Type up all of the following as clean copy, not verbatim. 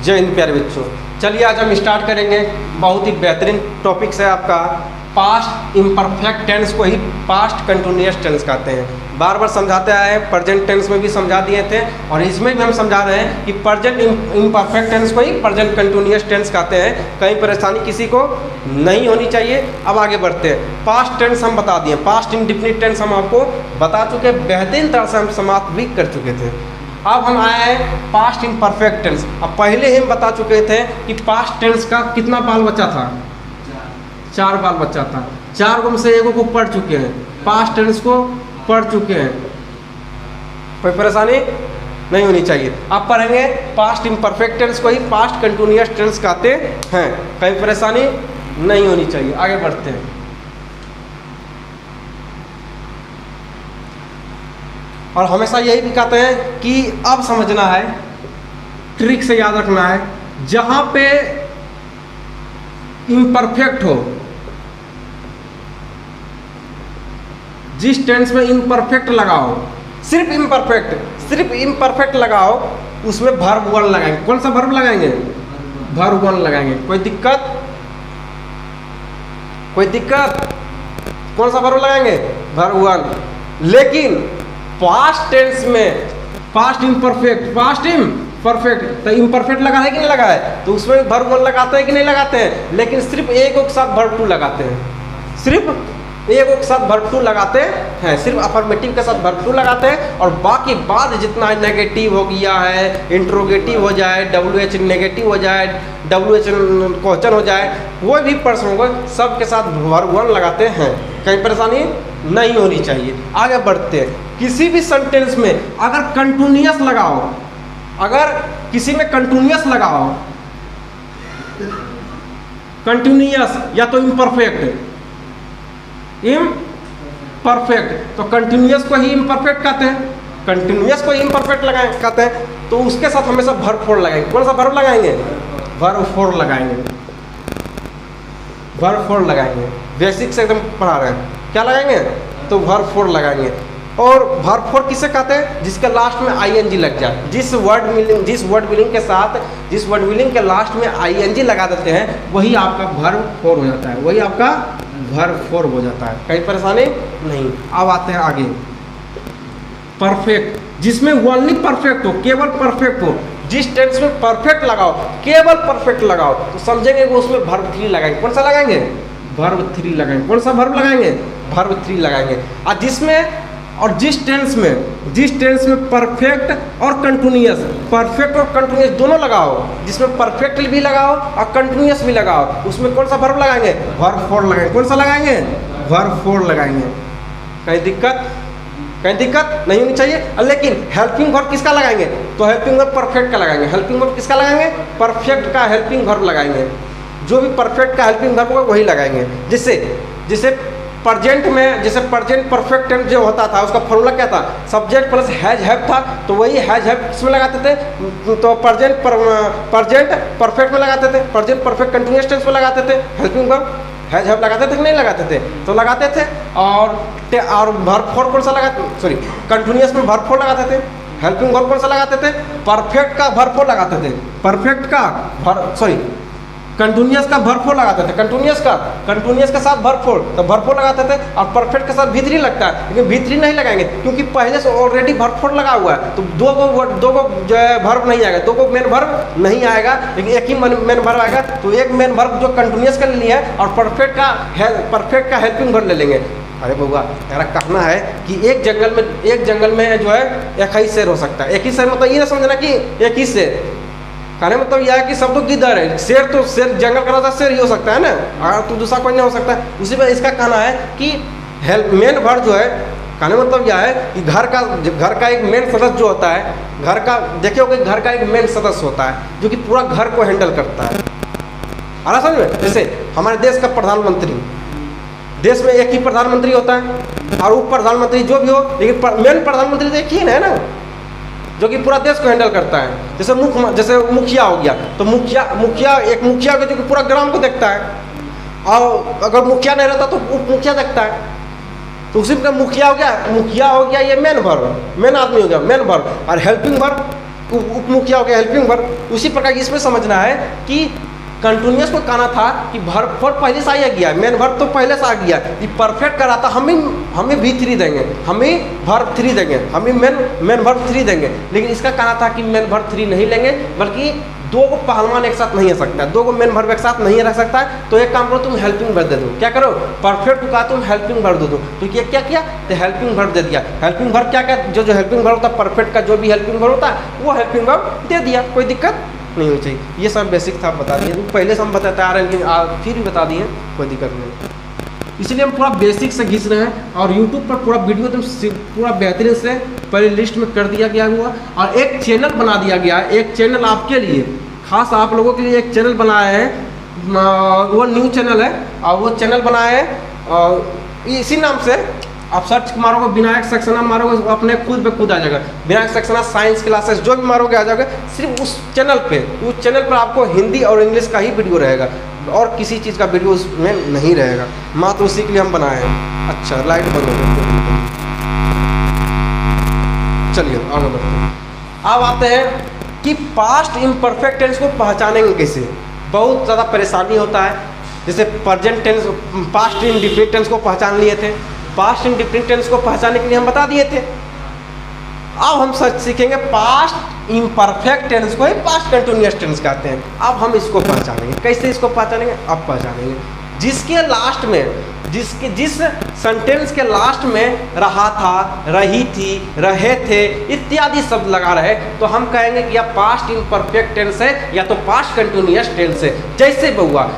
जय हिंद प्यारे बच्चों। चलिए आज हम स्टार्ट करेंगे। बहुत ही बेहतरीन टॉपिक्स है आपका पास्ट इम्परफेक्ट टेंस को ही पास्ट कंटिन्यूअस टेंस कहते हैं। बार बार समझाते आए हैं, प्रेजेंट टेंस में भी समझा दिए थे और इसमें भी हम समझा रहे हैं कि प्रेजेंट इम्परफेक्ट टेंस को ही प्रेजेंट कंटिन्यूअस टेंस कहते हैं। कहीं परेशानी किसी को नहीं होनी चाहिए। अब आगे बढ़ते हैं। पास्ट टेंस हम बता दिए, पास्ट इंडेफिनिट टेंस हम आपको बता चुके, बेहतरीन तरह से हम समाप्त भी कर चुके थे। अब हम आए हैं पास्ट इम्परफेक्ट टेंस। अब पहले ही हम बता चुके थे कि पास्ट टेंस का कितना बाल बच्चा था, 4 बाल बच्चा था। 4 को हम से एगो को पढ़ चुके हैं, पास्ट टेंस को पढ़ चुके हैं। कोई परेशानी नहीं होनी चाहिए। अब पढ़ेंगे पास्ट इम्परफेक्ट टेंस को ही पास्ट कंटिन्यूअस टेंस कहते हैं। कहीं परेशानी नहीं होनी चाहिए। आगे बढ़ते हैं। और हमेशा यही भी कहते हैं कि अब समझना है, ट्रिक से याद रखना है, जहां पे इम्परफेक्ट हो, जिस टेंस में इम्परफेक्ट लगाओ, सिर्फ इम्परफेक्ट लगाओ, उसमें वर्ब वन लगाएंगे। कौन सा वर्ब लगाएंगे? वर्ब वन लगाएंगे। कोई दिक्कत? कौन सा वर्ब लगाएंगे? Verb one. लेकिन पास्ट टेंस में पास्ट इम्परफेक्ट तो इम्परफेक्ट लगा है कि नहीं लगा है? तो उसमें वर्ब वन लगाते हैं कि नहीं लगाते हैं? लेकिन सिर्फ एक के साथ वर्ब टू लगाते हैं। सिर्फ एक के साथ वर्ब टू लगाते हैं। सिर्फ अफर्मेटिव के साथ वर्ब टू लगाते हैं और बाकी बाद जितना है नेगेटिव हो गया है, इंट्रोगेटिव हो जाए, WH नेगेटिव हो जाए, WH क्वेश्चन हो जाए, कोई भी प्रश्न होगा, सबके साथ वर्ब वन लगाते हैं। कहीं परेशानी नहीं होनी चाहिए। आगे बढ़ते हैं। किसी भी सेंटेंस में अगर कंटिन्यूअस लगाओ, अगर किसी में कंटिन्यूअस लगाओ, कंटिन्यूअस या तो इम्परफेक्ट, तो कंटिन्यूअस को ही इम्परफेक्ट कहते हैं। कंटिन्यूअस को ही इम्परफेक्ट लगाए कहते हैं, तो उसके साथ हमेशा वर्ब फोर लगाएंगे। कौन सा वर्ब लगाएंगे? वर्ब फोर लगाएंगे। वर्ब फोर लगाएंगे। बेसिक से एकदम पढ़ा रहे हैं। क्या लगाएंगे? तो वर्ब फोर लगाएंगे। और वर्ब फोर किसे कहते हैं? जिसके लास्ट में ING लग जाए। जिस वर्ड विलिंग के लास्ट में ING लगा देते हैं, वही आपका वर्ब फोर हो जाता है। वही आपका वर्ब फोर हो जाता है। कहीं परेशानी नहीं। अब आते हैं आगे। परफेक्ट, जिसमें ओनली परफेक्ट हो, केवल परफेक्ट हो। जिस टेंस में परफेक्ट लगाओ, केवल परफेक्ट लगाओ, तो समझेंगे कि उसमें वर्ब 3 लगाएंगे। कौन सा लगाएंगे? वर्ब 3 लगाएंगे। कौन सा वर्ब लगाएंगे? वर्ब 3 लगाएंगे। और जिस टेंस में परफेक्ट और कंटिन्यूअस दोनों लगाओ, जिसमें परफेक्ट भी लगाओ और कंटिन्यूअस भी लगाओ, उसमें कौन सा वर्ब लगाएंगे? वर्ब फोर लगाएंगे। कौन सा लगाएंगे? वर्ब फोर लगाएंगे। कहीं दिक्कत नहीं होनी चाहिए। लेकिन हेल्पिंग वर्ब किसका लगाएंगे? तो हेल्पिंग वर्ब परफेक्ट का लगाएंगे। हेल्पिंग वर्ब किसका लगाएंगे? परफेक्ट का हेल्पिंग वर्ब लगाएंगे। जो भी परफेक्ट का हेल्पिंग वर्ब होगा वही लगाएंगे। जिससे प्रेजेंट में, जैसे प्रेजेंट परफेक्ट टेंस जो होता था, उसका फॉर्मूला क्या था? सब्जेक्ट प्लस हैज हैव था। तो वही हैज हैव किसमें लगाते थे? तो प्रेजेंट परफेक्ट में लगाते थे। प्रेजेंट परफेक्ट कंटिन्यूअस टेंस में लगाते थे। हेल्पिंग वर्ब हैज हैव लगाते थे कि नहीं लगाते थे? तो लगाते थे। और वर्ब फोर कौन सा लगाते? कंटिन्यूअस में वर्ब फोर लगाते थे। हेल्पिंग वर्ब कौन सा लगाते थे? परफेक्ट का वर्ब फोर लगाते थे। कंटिन्यूअस का वर्ब फोर लगाते थे। कंटिन्यूअस के साथ वर्ब फोर, तो वर्ब फोर लगाते थे। और परफेक्ट के साथ V3 लगता है, लेकिन V3 नहीं लगाएंगे क्योंकि पहले से ऑलरेडी वर्ब फोर लगा हुआ है। तो दो को जो है वर्ब नहीं आएगा, 2 को मेन वर्ब नहीं आएगा, लेकिन एक ही मेन वर्ब आएगा। तो एक मेन वर्ब जो कंटिन्यूअस का ले लिया है और परफेक्ट का हेल्पिंग वर्ब ले लेंगे। अरे बउआ, मेरा कहना है कि एक जंगल में जो है एक ही शेर हो सकता है। एक ही शेर मतलब ये ना समझना कि एक ही शेर, कहने मतलब यह है कि सब तो किधर है। शेर जंगल का राजा शेर ही हो सकता है ना, तो दूसरा कोई नहीं हो सकता। उसी में इसका कहना है कि मेन वर्ब जो है, कहने मतलब यह है कि घर का एक मेन सदस्य जो होता है, घर का एक मेन सदस्य होता है जो कि पूरा घर को हैंडल करता है। आ समझ में? जैसे हमारे देश का प्रधानमंत्री, देश में एक ही प्रधानमंत्री होता है और उप प्रधानमंत्री जो भी हो, लेकिन मेन प्रधानमंत्री तो एक ही है ना, जो कि पूरा देश को हैंडल करता है। जैसे मुखिया हो गया, तो मुखिया जो कि पूरा ग्राम को देखता है। और अगर मुखिया नहीं रहता तो उप मुखिया देखता है। तो उसी प्रकार मुखिया हो गया ये मेन आदमी हो गया, मेन वर्ब। और हेल्पिंग वर्ब उपमुखिया हो गया हेल्पिंग वर्ब। उसी प्रकार इसमें समझना है कि कंटिन्यूअस को कहना था कि वर्ब फोर पहले से आ गया, मेन वर्ब तो पहले से आ गया, ये परफेक्ट कर रहा था, हमें V3 देंगे, हमें वर्ब 3 देंगे, हमें मेन वर्ब 3 देंगे। लेकिन इसका कहना था कि मेन वर्ब 3 नहीं लेंगे, बल्कि दो को पहलवान एक साथ नहीं रह सकता है, दो को मेन वर्ब एक साथ नहीं रह सकता है। तो एक काम करो, तुम हेल्पिंग वर्ब दे दो। क्या करो, परफेक्ट को कहा तुम हेल्पिंग वर्ब दे दो। तो ये क्या किया, तो हेल्पिंग वर्ब दे दिया। हेल्पिंग वर्ब क्या क्या, जो हेल्पिंग वर्ब होता है, परफेक्ट का जो भी हेल्पिंग वर्ब होता है वो हेल्पिंग वर्ब दे दिया, कोई दिक्कत नहीं होनी चाहिए। ये सब बेसिक था, बता दिए, पहले से हम बताते आ रहे हैं, लेकिन फिर भी बता दिए, कोई दिक्कत नहीं। इसलिए हम पूरा बेसिक से घिस रहे हैं, और YouTube पर पूरा वीडियो एकदम पूरा बेहतरीन से प्ले लिस्ट में कर दिया गया हुआ, और एक चैनल बना दिया गया है, एक चैनल आपके लिए, खास आप लोगों के लिए एक चैनल बनाया है, वो न्यू चैनल है, और वो चैनल बनाया है इसी नाम से। आप सर्च मारोगे विनायक सक्सेना मारोगे, अपने खुद पे खुद आ जाएगा, विनायक सक्सेना साइंस क्लासेस जो भी मारोगे आ जाएगा। सिर्फ उस चैनल पर आपको हिंदी और इंग्लिश का ही वीडियो रहेगा, और किसी चीज़ का वीडियो उसमें नहीं रहेगा, मात्र उसी के लिए हम बनाए हैं। अच्छा, लाइट बंद हो गई, चलिए आगे बढ़ते हैं। अब आते हैं कि पास्ट इम्परफेक्ट टेंस को पहचानेंगे कैसे। बहुत ज़्यादा परेशानी होता है, जैसे present tense, past indefinite tense को पहचान लिए थे, पास्ट इंडिफिनिट टेंस को पहचानने के लिए हम बता दिए थे। अब हम सच सीखेंगे पास्ट इम्परफेक्ट टेंस को ही पास्ट कंटिन्यूअस टेंस कहते हैं। अब हम इसको पहचानेंगे, कैसे इसको पहचानेंगे, अब पहचानेंगे। जिसके लास्ट में, जिस सेंटेंस के लास्ट में रहा था, रही थी, रहे थे इत्यादि शब्द लगा रहे, तो हम कहेंगे कि या पास्ट इम्परफेक्ट टेंस है या तो पास्ट कंटिन्यूअस टेंस है। जैसे बहुआ,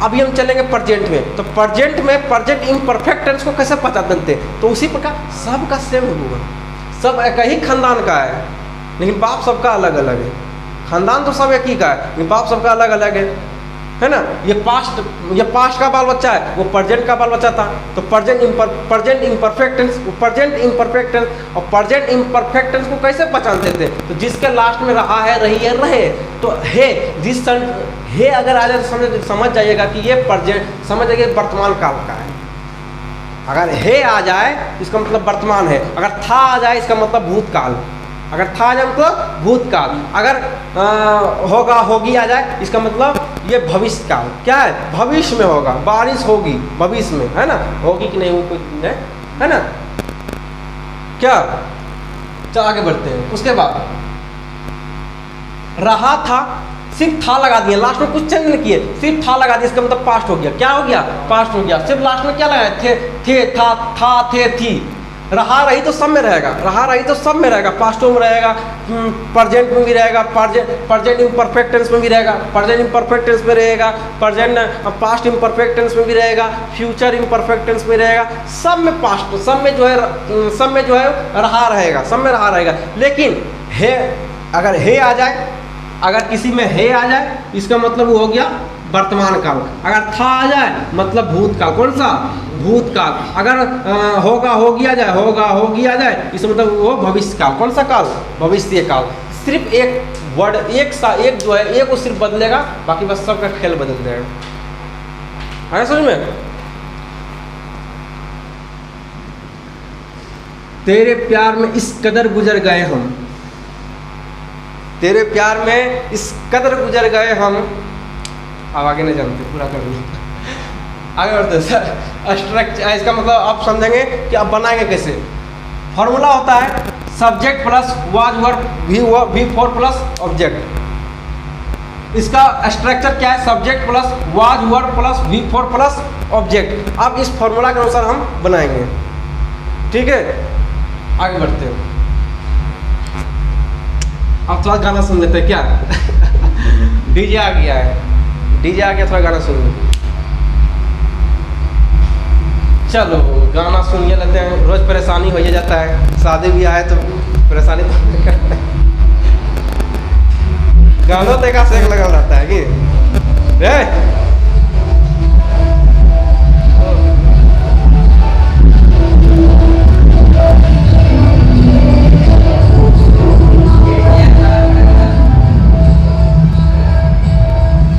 अभी हम चलेंगे प्रेजेंट में, तो प्रेजेंट में प्रेजेंट इम्परफेक्ट टेंस को कैसे पहचानते, तो उसी प्रकार सबका सेम होगा, सब एक ही खानदान का है, लेकिन बाप सबका अलग अलग है। खानदान तो सब एक ही का है, लेकिन बाप सबका अलग अलग है ना। ये पास्ट का बाल बच्चा है, वो प्रेजेंट का बाल बच्चा था, तो present imperfect tense, present imperfect tense और प्रेजेंट इम्परफेक्ट टेंस को कैसे पहचानते थे, तो जिसके लास्ट में रहा है, रही है, रहे, तो है, जिस है अगर आ जाए तो समझ जाइएगा कि ये प्रेजेंट, समझ जाइए वर्तमान काल का है। अगर है आ जाए इसका मतलब वर्तमान है, अगर था आ जाए इसका मतलब भूतकाल, अगर था आ जाए मतलब भूतकाल, अगर होगा होगी आ जाए इसका मतलब ये भविष्य काल। क्या है, भविष्य में होगा, बारिश होगी भविष्य में, है ना, होगी कि नहीं वो कोई है ना। क्या, चल आगे बढ़ते हैं। उसके बाद रहा था, सिर्फ था लगा दिया, लास्ट में कुछ चेंज नहीं किए, सिर्फ था लगा दिया, इसका मतलब पास्ट हो गया। क्या हो गया, पास्ट हो गया। सिर्फ लास्ट में क्या लगाया, थे, था, थे, थी। रहा रही तो सब में रहेगा, रहा रही तो सब में रहेगा, पास्टों में रहेगा, प्रेजेंट में भी रहेगा, प्रेजेंट इम्परफेक्ट टेंस में भी रहेगा, प्रेजेंट इम्परफेक्ट टेंस में रहेगा, प्रेजेंट पास्ट इम्परफेक्ट टेंस में भी रहेगा, फ्यूचर इम्परफेक्ट टेंस में रहेगा, सब में पास्ट, सब में जो है रहा रहेगा, सब में रहा रहेगा। लेकिन है, अगर है आ जाए, अगर किसी में है आ जाए इसका मतलब वो हो गया वर्तमान काल, अगर था आ जाए मतलब भूतकाल। कौन सा, भूतकाल। अगर होगा होगी आ जाए, होगा होगी आ जाए इसका मतलब वो भविष्य काल। कौन सा काल, भविष्य काल। सिर्फ एक वर्ड, एक जो है, एक वो सिर्फ बदलेगा, बाकी बस सबका खेल बदल जाएगा। है समझ में। तेरे प्यार में इस कदर गुजर गए हम, तेरे प्यार में इस कदर गुजर गए हम। अब आगे नहीं जानते, पूरा कर लो, आगे बढ़ते सर। स्ट्रक्चर, इसका मतलब आप समझेंगे कि आप बनाएंगे कैसे। फॉर्मूला होता है subject plus was verb V4 plus object. इसका स्ट्रक्चर क्या है, subject plus was verb plus V4 plus object. अब इस फॉर्मूला के अनुसार हम बनाएंगे, ठीक है। आगे बढ़ते हैं। अब थोड़ा गाना सुन लेते हैं क्या। डीजे आ गया है, डीजे आ गया, थोड़ा गाना सुन लेते। चलो गाना सुन लेते हैं, रोज परेशानी हो ही जाता है, शादी भी आए तो परेशानी तो गानों तो एक सेक लगा रहता है कि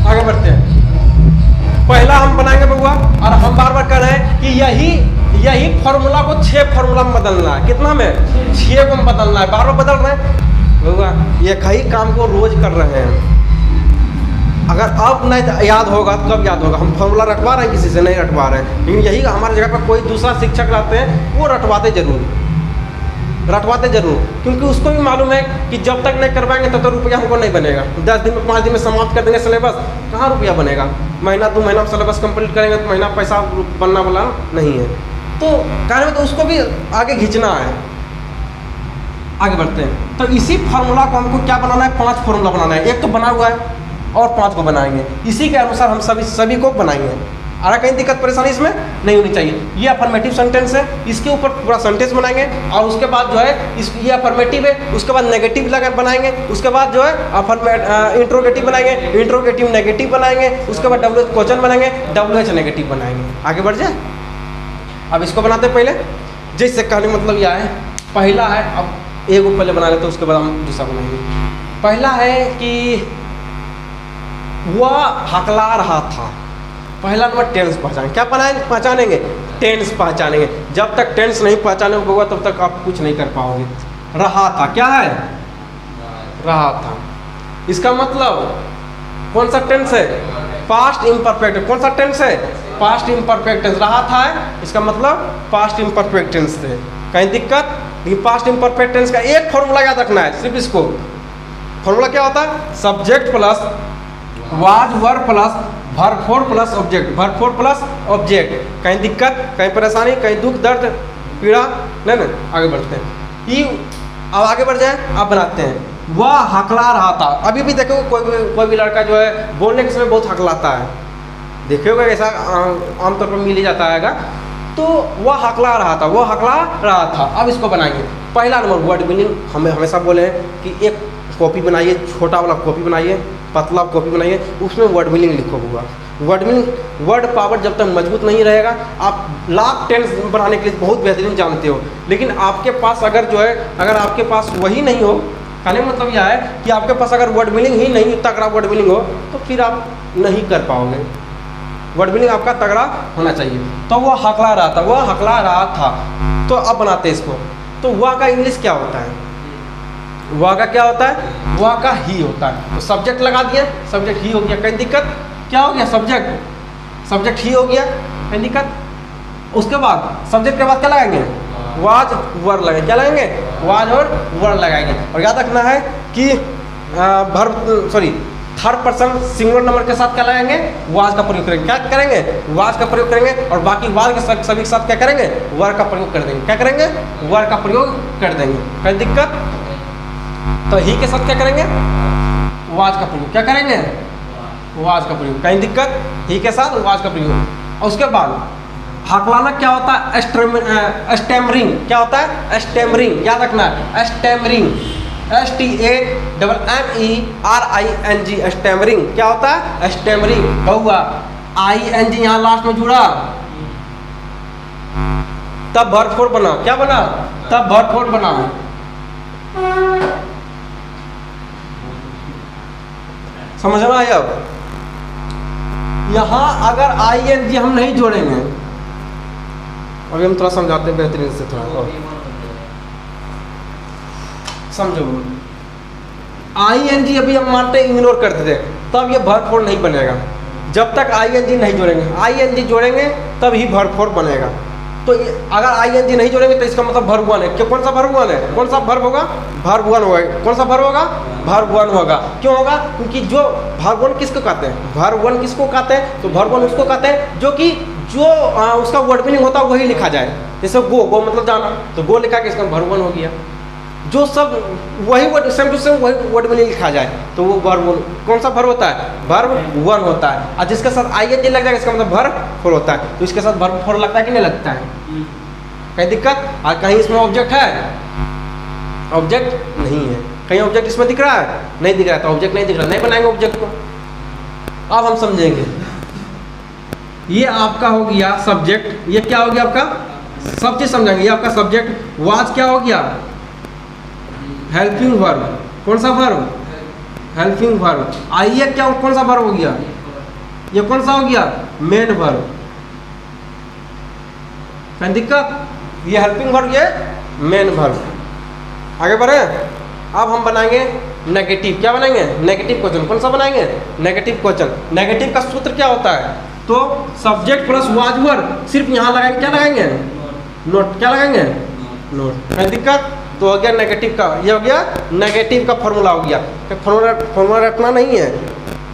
आगे बढ़ते हैं। पहला हम बनाएंगे बउआ, और हम बार बार कह रहे हैं कि यही फॉर्मूला को 6 फॉर्मूला में बदलना है। कितना में, 6 को बदलना है, बार बार बदल रहे हैं। होगा। एक ही काम को रोज कर रहे हैं, अगर अब नहीं याद होगा तो कब याद होगा? हम फॉर्मूला रटवा रहे हैं, किसी से नहीं रटवा रहे हैं, लेकिन यही हमारे जगह पर कोई दूसरा शिक्षक रहते हैं, वो रटवाते जरूर, क्योंकि उसको भी मालूम है कि जब तक नहीं करवाएंगे तब तक रुपया हमको नहीं बनेगा। 10 दिन में 5 दिन में समाप्त कर देंगे सिलेबस, कहाँ रुपया बनेगा? महीना 2 महीना में सिलेबस कंप्लीट करेंगे तो महीना पैसा बनना वाला नहीं है। तो कहने तो उसको भी आगे खींचना है। आगे बढ़ते हैं, तो इसी फार्मूला को हमको क्या बनाना है? 5 फार्मूला बनाना है। एक तो बना हुआ है और 5 को बनाएंगे, इसी के अनुसार हम सभी को बनाएंगे। अरे कहीं दिक्कत परेशानी इसमें नहीं होनी चाहिए। ये अफर्मेटिव सेंटेंस है, इसके ऊपर पूरा सेंटेंस बनाएंगे, और उसके बाद जो है ये अफर्मेटिव है, उसके बाद नेगेटिव बनाएंगे, उसके बाद जो है इंट्रोगेटिव बनाएंगे, इंट्रोगेटिव नेगेटिव बनाएंगे, उसके बाद WH क्वेश्चन बनाएंगे, WH नेगेटिव बनाएंगे। आगे बढ़ जाए, अब इसको बनाते हैं। पहले जैसे कहने मतलब यह है, पहला है, अब एक को पहले बना लेते, उसके बाद हम दूसरा बनाएंगे। पहला है कि वह हकला रहा था। पहला नंबर टेंस पहचानेंगे। क्या पहचानेंगे? टेंस पहचानेंगे। जब तक टेंस नहीं पहचाने होगा तब तक आप कुछ नहीं कर पाओगे। रहा था क्या है? रहा था, इसका मतलब कौन सा टेंस है? Past imperfect. कौन सा टेंस है? Past imperfect tense. रहा था है, इसका मतलब पास्ट इम्परफेक्ट टेंस है। कहीं दिक्कत? लेकिन पास्ट इम्परफेक्ट टेंस का एक फॉर्मूला याद रखना है, सिर्फ इसको। फॉर्मूला क्या होता है? Subject plus was verb plus verb 4 plus object, verb 4 plus object. कहीं दिक्कत, कहीं परेशानी, कहीं दुख दर्द पीड़ा नहीं ना। आगे बढ़ते हैं, अब आगे बढ़ जाए, आप बनाते हैं। वह हकला रहा था। अभी भी देखो कोई भी लड़का जो है बोलने के समय बहुत हकलाता है, देखे होगा, ऐसा आमतौर पर मिल ही जाता है। तो वह हकला रहा था, वह हकला रहा था। अब इसको बनाएंगे। पहला नंबर वर्ड मीनिंग, हमें हमेशा बोले हैं कि एक कॉपी बनाइए, छोटा वाला कॉपी बनाइए, पतला कॉपी बनाइए, उसमें वर्ड मीनिंग लिखो होगा। वर्ड मीनिंग, वर्ड पावर जब तक मजबूत नहीं रहेगा, आप लाख टेंस बनाने के लिए बहुत बेहतरीन जानते हो, लेकिन आपके पास अगर जो है, अगर आपके पास वही नहीं हो, कहने मतलब यह है कि आपके पास अगर वर्ड मीनिंग ही नहीं, तगड़ा वर्ड मीनिंग हो, तो फिर आप नहीं कर पाओगे। वर्ड मीनिंग आपका तगड़ा होना चाहिए। तो वह हकला रहा था, वह हकला रहा था। तो अब बनाते हैं इसको। तो वह का इंग्लिश क्या होता है? वह का क्या होता है? वह का ही होता है। तो सब्जेक्ट लगा दिया, सब्जेक्ट ही हो गया। कहीं दिक्कत? क्या हो गया? सब्जेक्ट ही हो गया। कहीं दिक्कत? उसके बाद सब्जेक्ट के बाद क्या लगाएंगे? वाज वर्ब लगाएंगे। क्या लगाएंगे? वाज और वर्ब लगाएंगे। और याद रखना है कि थर्ड पर्सन सिंगुलर नंबर के साथ क्या लगाएंगे? वाज का प्रयोग करेंगे। क्या करेंगे? वाज का प्रयोग करेंगे। और बाकी वाज के सभी के साथ क्या करेंगे? वर्ब का प्रयोग कर देंगे। क्या करेंगे? वर्ब का प्रयोग कर देंगे। कहीं दिक्कत? तो ही के साथ क्या करेंगे? वाज का प्रयोग। क्या करेंगे? वाज का प्रयोग। कहीं दिक्कत? ही के साथ वाज का प्रयोग। और उसके बाद हकलाना क्या होता है? स्टैमरिंग। क्या होता है? स्टैमरिंग। याद रखना है, स्टैमरिंग, STAMMERING, स्टैमरिंग। क्या होता है? स्टैमरिंग। हुआ ING यहाँ लास्ट में जुड़ा, तब वर्ब 4 बना। क्या बना? तब वर्ब 4 बना। समझना है? अब यहाँ अगर ING हम नहीं जोड़ेंगे, अभी हम थोड़ा समझाते हैं बेहतरीन से, थोड़ा समझो। ING अभी हम मानते हैं इग्नोर करते थे, तब ये वर्ब 4 नहीं बनेगा। जब तक ING नहीं जोड़ेंगे, ING जोड़ेंगे तब ही वर्ब 4 बनेगा। तो अगर ING नहीं जोड़ेंगे तो इसका मतलब वर्ब 1 है। क्यों? कौन सा वर्ब 1 है? कौन सा वर्ब होगा? वर्ब 1 होगा। कौन सा वर्ब होगा? वर्ब 1 होगा। क्यों होगा? क्योंकि जो वर्ब 1 किसको कहते हैं? वर्ब 1 किसको कहते हैं? तो वर्ब 1 उसको कहते हैं जो कि उसका वर्ड मीनिंग होता है वही लिखा जाए। जैसे गो मतलब जाना, तो गो लिखा के इसका वर्ब 1 हो गया। जो सब वही वर्ड सेम टू सेम वही वर्ड में लिखा जाए तो वो वर्ब कौन सा वर्ब होता है? वर्ब 1 होता है। और जिसके साथ ING लग जाएगा इसका मतलब वर्ब 4 होता है। तो इसके साथ वर्ब 4 लगता है कि नहीं लगता है? कहीं दिक्कत? और कहीं इसमें ऑब्जेक्ट है? ऑब्जेक्ट नहीं है। कहीं ऑब्जेक्ट इसमें दिख रहा है? नहीं दिख रहा है। तो ऑब्जेक्ट नहीं दिख रहा, नहीं बनाएंगे ऑब्जेक्ट को। अब हम समझेंगे। ये आपका हो गया सब्जेक्ट। ये क्या हो गया आपका? सब चीज समझेंगे। ये आपका सब्जेक्ट। वाज क्या हो गया? Helping verb. कौन सा वर्ब? Helping verb. आइए क्या कौन सा वर्ब हो गया? ये कौन सा हो गया? Main verb. कहीं दिक्कत? ये हेल्पिंग वर्ब, ये मेन वर्ब। आगे बढ़े। अब हम बनाएंगे नेगेटिव। क्या बनाएंगे? Negative question. कौन सा बनाएंगे? Negative question. नेगेटिव का सूत्र क्या होता है? तो सब्जेक्ट प्लस वाज वर्ब, सिर्फ यहाँ लगाएंगे, क्या लगाएंगे? नोट। क्या लगाएंगे? नोट। कोई दिक्कत? तो हो गया नेगेटिव का, ये हो गया नेगेटिव का फॉर्मूला हो गया। फॉर्मूला रखना नहीं है,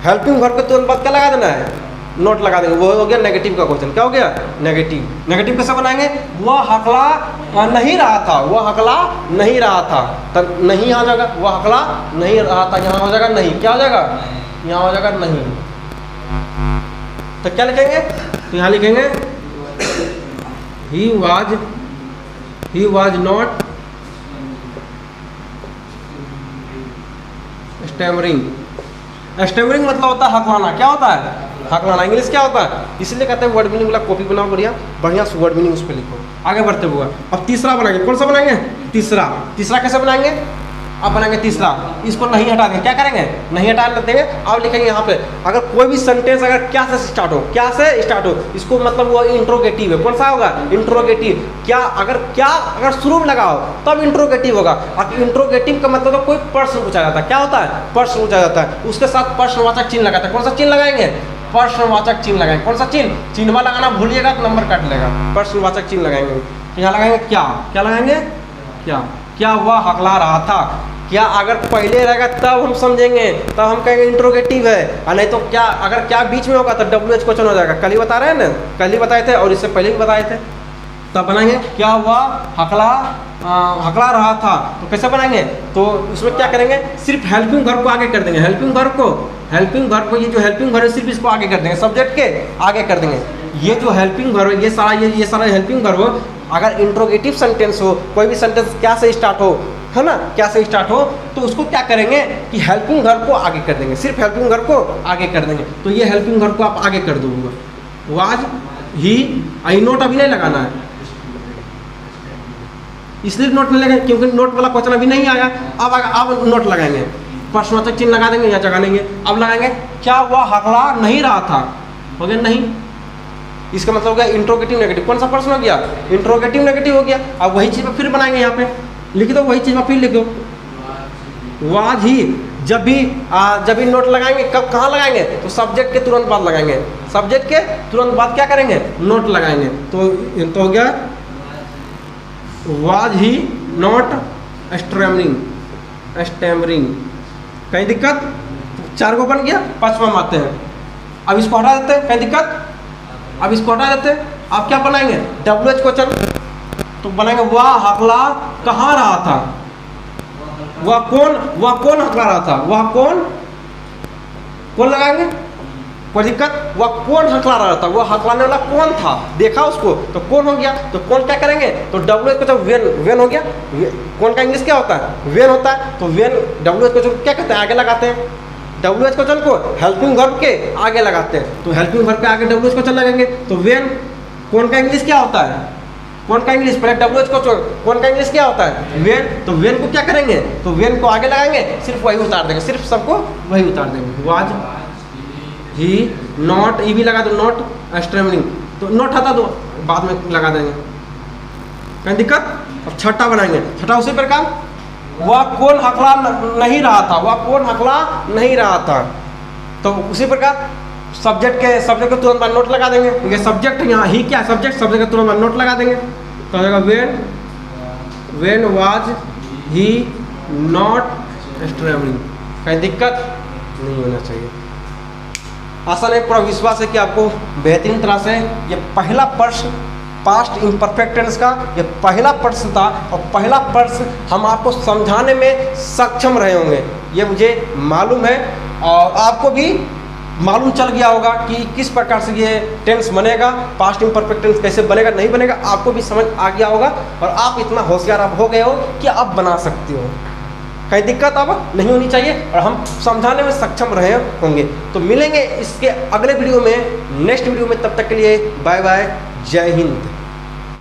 हेल्पिंग वर्ब के तुरंत बाद क्या लगा देना है? नोट लगा देंगे। वो हो गया नेगेटिव का क्वेश्चन। क्या हो गया? नेगेटिव। नेगेटिव कैसे बनाएंगे? वह हकला नहीं रहा था, वह हकला नहीं रहा था, तब नहीं आ जाएगा। वह हकला नहीं रहा था, यहाँ हो जाएगा नहीं। क्या हो जाएगा? यहाँ हो जाएगा नहीं। तो क्या लिखेंगे? तो यहाँ लिखेंगे he was not stammering. Stammering मतलब होता है हकलाना। क्या होता है? हकलाना। इंग्लिश क्या होता है? इसलिए कहते हैं वर्ड मीनिंग वाला कॉपी बनाओ, बढ़िया बढ़िया से वर्ड मीनिंग उस पर लिखो। आगे बढ़ते हुए अब तीसरा बनाएंगे। कौन सा बनाएंगे? तीसरा। तीसरा कैसे बनाएंगे? अब बनाएंगे तीसरा, इसको नहीं हटा देंगे। क्या करेंगे? नहीं हटा देंगे। अब लिखेंगे यहाँ पे, अगर कोई भी सेंटेंस अगर क्या से स्टार्ट हो, क्या से स्टार्ट हो, इसको मतलब वो इंट्रोगेटिव है। कौन सा होगा? इंट्रोगेटिव। क्या अगर शुरू में लगाओ तब इंट्रोगेटिव होगा। और इंट्रोगेटिव का मतलब तो कोई प्रश्न पूछा जाता है। क्या होता है? प्रश्न पूछा जाता है, उसके साथ प्रश्नवाचक चिन्ह लगाता है। कौन सा चिन्ह लगाएंगे? प्रश्नवाचक चिन्ह लगाएंगे। कौन सा चिन्ह? चिन्हवा लगाना भूलिएगा तो नंबर काट लेगा। प्रश्नवाचक चिन्ह लगाएंगे। यहाँ लगाएंगे क्या? क्या लगाएंगे? क्या वह हकला रहा था? क्या अगर पहले रहेगा तब हम समझेंगे, तब हम कहेंगे इंट्रोगेटिव है। और नहीं तो क्या, अगर क्या बीच में होगा तो WH क्वेश्चन हो जाएगा। कल ही बता रहे हैं ना, कल ही बताए थे और इससे पहले भी बताए थे। तब बनाएंगे क्या हुआ हकला रहा था। तो कैसे बनाएंगे? तो उसमें क्या करेंगे? सिर्फ हेल्पिंग वर्ब को आगे कर देंगे। हेल्पिंग वर्ब को ये जो हेल्पिंग वर्ब है सिर्फ इसको आगे कर देंगे, सब्जेक्ट के आगे कर देंगे। ये जो हेल्पिंग वर्ब है, ये सारा हेल्पिंग वर्ब अगर इंट्रोगेटिव सेंटेंस हो, कोई भी सेंटेंस क्या से स्टार्ट हो, है ना, क्या से स्टार्ट हो, तो उसको क्या करेंगे कि हेल्पिंग वर्ब को आगे कर देंगे। सिर्फ हेल्पिंग वर्ब को आगे कर देंगे। तो ये हेल्पिंग वर्ब को आप आगे कर दोगे। वाज ही, आई नोट अभी नहीं लगाना है, इसलिए नोट नहीं लगाएंगे क्योंकि नोट वाला क्वेश्चन अभी नहीं आया। अब नोट लगाएंगे, प्रश्नवाचक चिन्ह लगा देंगे, यहाँ जगह लेंगे। अब लगाएंगे क्या वह हकला नहीं रहा था। हो गया नहीं। इसका मतलब हो गया इंट्रोगेटिव नेगेटिव। कौन सा प्रश्न हो गया? इंट्रोगेटिव नेगेटिव हो गया। अब वही चीज़ फिर बनाएंगे, यहाँ पे लिख दो वही चीज़ फिर लिख दो। वाज ही, जब भी नोट लगाएंगे, कब कहाँ लगाएंगे? तो सब्जेक्ट के तुरंत बाद लगाएंगे। सब्जेक्ट के तुरंत बाद क्या करेंगे? नोट लगाएंगे। तो हो गया वाज ही नॉट स्टैमरिंग। कहीं दिक्कत? 4 को बन गया। 5वां आते हैं। अब इसको हटा देते हैं, कहीं दिक्कत? अब इसको हटा देते हैं। आप क्या बनाएंगे? WH question. तो बनाएंगे वह हकला कहाँ रहा था। वह कौन हकला रहा था। वह कौन लगाएंगे? कोई दिक्कत? वह कौन हकला रहा था। वह हकलाने वाला कौन था, देखा उसको, तो कौन हो गया। तो कौन क्या करेंगे? तो WH क्वेश्चन वेन हो गया। कौन का इंग्लिश क्या होता है? वेन होता है। तो वेन WH क्वेश्चन क्या कहते हैं? आगे लगाते हैं। WH क्वेश्चन को हेल्पिंग वर्ब के आगे लगाते हैं। तो हेल्पिंग वर्ब के आगे WH क्वेश्चन लगाएंगे। तो वेन, कौन का इंग्लिश क्या होता है? कौन का इंग्लिश पहले WH क्वेश्चन, कौन का इंग्लिश क्या होता है? वेन। तो वेन को क्या करेंगे? तो वेन को आगे लगाएंगे, सिर्फ वही उतार देंगे, सिर्फ सबको वही उतार देंगे। वाज ही नॉट, ई भी लगा दो, नॉट स्टैमरिंग। तो नॉट हटा दो, बाद में लगा देंगे, कहीं दिक्कत? अब छठा बनाएंगे। छठा उसी प्रकार, वह कौन हकला नहीं रहा था। वह कौन हकला नहीं रहा था। तो उसी प्रकार सब्जेक्ट के तुरंत बाद नोट लगा देंगे। ये सब्जेक्ट, यहाँ ही क्या सब्जेक्ट, सब्जेक्ट के तुरंत बाद नोट लगा देंगे। तो हो जाएगा when was he not stammering. कहीं दिक्कत नहीं होना चाहिए। आशा नहीं, पूरा विश्वास है कि आपको बेहतरीन तरह से ये पहला प्रश्न पास्ट इम्परफेक्ट टेंस का ये पहला प्रश्न था, और पहला प्रश्न हम आपको समझाने में सक्षम रहे होंगे, ये मुझे मालूम है। और आपको भी मालूम चल गया होगा कि किस प्रकार से ये टेंस बनेगा, पास्ट इम्परफेक्ट टेंस कैसे बनेगा, नहीं बनेगा, आपको भी समझ आ गया होगा। और आप इतना होशियार अब हो गए हो कि आप बना सकते हो। कहीं दिक्कत अब नहीं होनी चाहिए, और हम समझाने में सक्षम रहे होंगे। तो मिलेंगे इसके अगले वीडियो में, नेक्स्ट वीडियो में। तब तक के लिए बाय बाय, जय हिंद।